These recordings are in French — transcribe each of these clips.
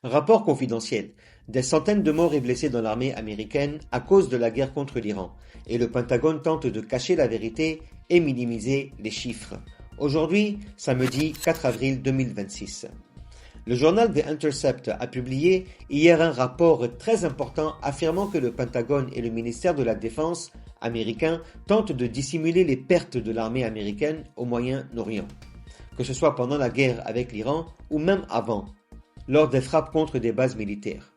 Rapport confidentiel. Des centaines de morts et blessés dans l'armée américaine à cause de la guerre contre l'Iran. Et le Pentagone tente de cacher la vérité et minimiser les chiffres. Aujourd'hui, samedi 4 avril 2026. Le journal The Intercept a publié hier un rapport très important affirmant que le Pentagone et le ministère de la Défense américain tentent de dissimuler les pertes de l'armée américaine au Moyen-Orient, que ce soit pendant la guerre avec l'Iran ou même avant, lors des frappes contre des bases militaires.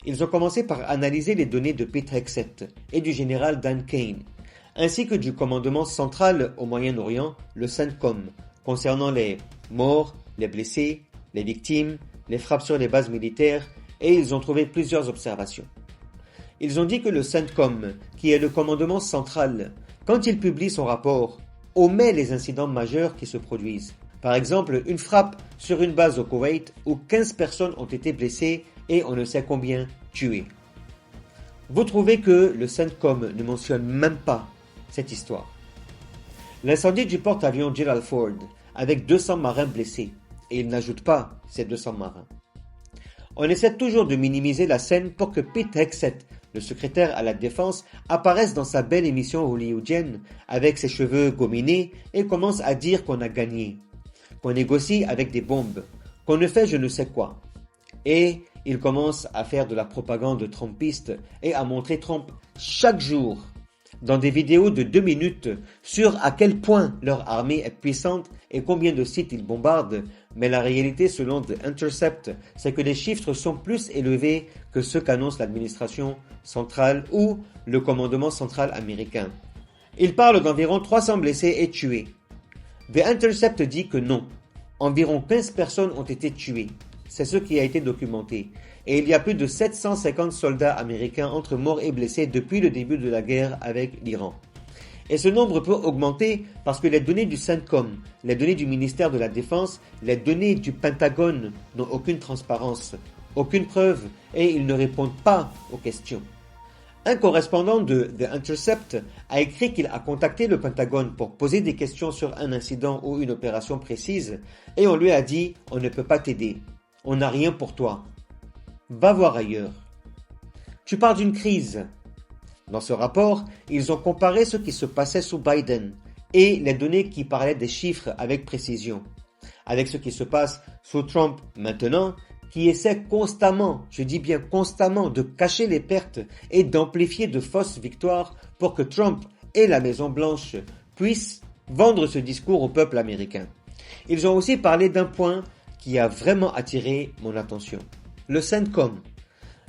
Ils ont commencé par analyser les données de Pete Hegseth et du général Dan Kane, ainsi que du commandement central au Moyen-Orient, le CENTCOM, concernant les morts, les blessés, les victimes, les frappes sur les bases militaires, et ils ont trouvé plusieurs observations. Ils ont dit que le CENTCOM, qui est le commandement central, quand il publie son rapport, omet les incidents majeurs qui se produisent. Par exemple, une frappe sur une base au Koweït où 15 personnes ont été blessées et on ne sait combien tuées. Vous trouvez que le CENTCOM ne mentionne même pas cette histoire. L'incendie du porte-avions Gerald Ford, avec 200 marins blessés, et il n'ajoute pas ces 200 marins. On essaie toujours de minimiser la scène pour que Pete Hegseth, le secrétaire à la défense, apparaisse dans sa belle émission hollywoodienne avec ses cheveux gominés et commence à dire qu'on a gagné, qu'on négocie avec des bombes, qu'on ne fait je ne sais quoi. Et il commence à faire de la propagande trumpiste et à montrer Trump chaque jour dans des vidéos de 2 minutes sur à quel point leur armée est puissante et combien de sites ils bombardent. Mais la réalité, selon The Intercept, c'est que les chiffres sont plus élevés que ceux qu'annonce l'administration centrale ou le commandement central américain. Il parle d'environ 300 blessés et tués. The Intercept dit que non. Environ 15 personnes ont été tuées. C'est ce qui a été documenté. Et il y a plus de 750 soldats américains entre morts et blessés depuis le début de la guerre avec l'Iran. Et ce nombre peut augmenter parce que les données du CENTCOM, les données du ministère de la Défense, les données du Pentagone n'ont aucune transparence, aucune preuve et ils ne répondent pas aux questions. Un correspondant de The Intercept a écrit qu'il a contacté le Pentagone pour poser des questions sur un incident ou une opération précise et on lui a dit « on ne peut pas t'aider, on n'a rien pour toi, va voir ailleurs ». Tu parles d'une crise. Dans ce rapport, ils ont comparé ce qui se passait sous Biden et les données qui parlaient des chiffres avec précision, avec ce qui se passe sous Trump maintenant, qui essaie constamment, je dis bien constamment, de cacher les pertes et d'amplifier de fausses victoires pour que Trump et la Maison-Blanche puissent vendre ce discours au peuple américain. Ils ont aussi parlé d'un point qui a vraiment attiré mon attention. Le CENTCOM,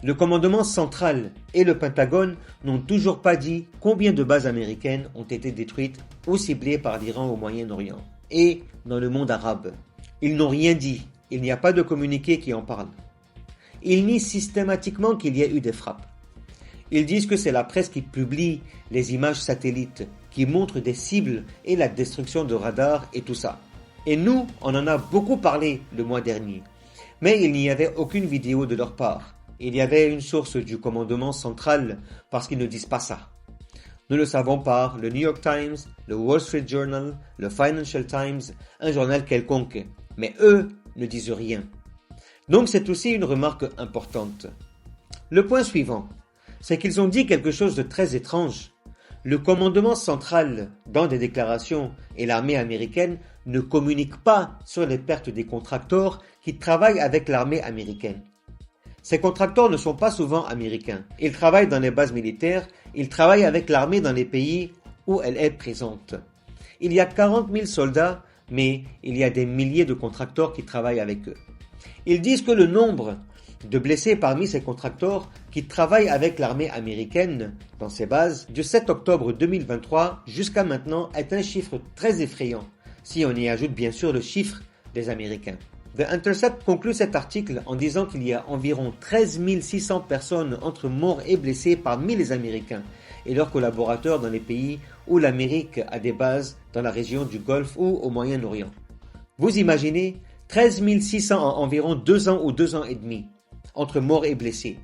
le commandement central et le Pentagone n'ont toujours pas dit combien de bases américaines ont été détruites ou ciblées par l'Iran au Moyen-Orient et dans le monde arabe. Ils n'ont rien dit. Il n'y a pas de communiqué qui en parle. Ils nient systématiquement qu'il y ait eu des frappes. Ils disent que c'est la presse qui publie les images satellites, qui montrent des cibles et la destruction de radars et tout ça. Et nous, on en a beaucoup parlé le mois dernier. Mais il n'y avait aucune vidéo de leur part. Il y avait une source du commandement central parce qu'ils ne disent pas ça. Nous le savons par le New York Times, le Wall Street Journal, le Financial Times, un journal quelconque. Mais eux ne disent rien. Donc c'est aussi une remarque importante. Le point suivant, c'est qu'ils ont dit quelque chose de très étrange. Le commandement central, dans des déclarations, et l'armée américaine ne communiquent pas sur les pertes des contracteurs qui travaillent avec l'armée américaine. Ces contracteurs ne sont pas souvent américains. Ils travaillent dans les bases militaires, ils travaillent avec l'armée dans les pays où elle est présente. Il y a 40 000 soldats, mais il y a des milliers de contracteurs qui travaillent avec eux. Ils disent que le nombre de blessés parmi ces contracteurs qui travaillent avec l'armée américaine dans ces bases du 7 octobre 2023 jusqu'à maintenant est un chiffre très effrayant, si on y ajoute bien sûr le chiffre des Américains. The Intercept conclut cet article en disant qu'il y a environ 13 600 personnes entre morts et blessés parmi les Américains et leurs collaborateurs dans les pays où l'Amérique a des bases dans la région du Golfe ou au Moyen-Orient. Vous imaginez 13 600 en environ 2 ans ou 2 ans et demi, entre morts et blessés.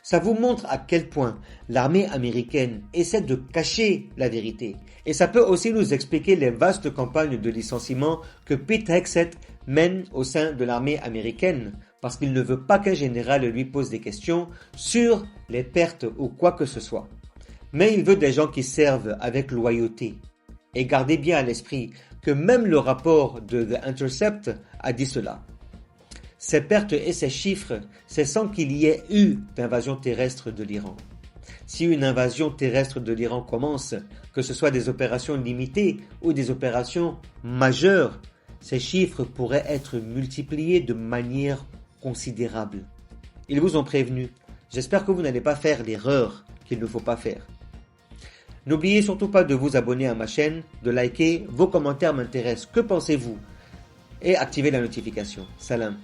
Ça vous montre à quel point l'armée américaine essaie de cacher la vérité. Et ça peut aussi nous expliquer les vastes campagnes de licenciement que Pete Hegseth mène au sein de l'armée américaine parce qu'il ne veut pas qu'un général lui pose des questions sur les pertes ou quoi que ce soit. Mais il veut des gens qui servent avec loyauté. Et gardez bien à l'esprit que même le rapport de The Intercept a dit cela. Ces pertes et ces chiffres, c'est sans qu'il y ait eu d'invasion terrestre de l'Iran. Si une invasion terrestre de l'Iran commence, que ce soit des opérations limitées ou des opérations majeures, ces chiffres pourraient être multipliés de manière considérable. Ils vous ont prévenu. J'espère que vous n'allez pas faire l'erreur qu'il ne faut pas faire. N'oubliez surtout pas de vous abonner à ma chaîne, de liker, vos commentaires m'intéressent, que pensez-vous? Et activez la notification. Salam.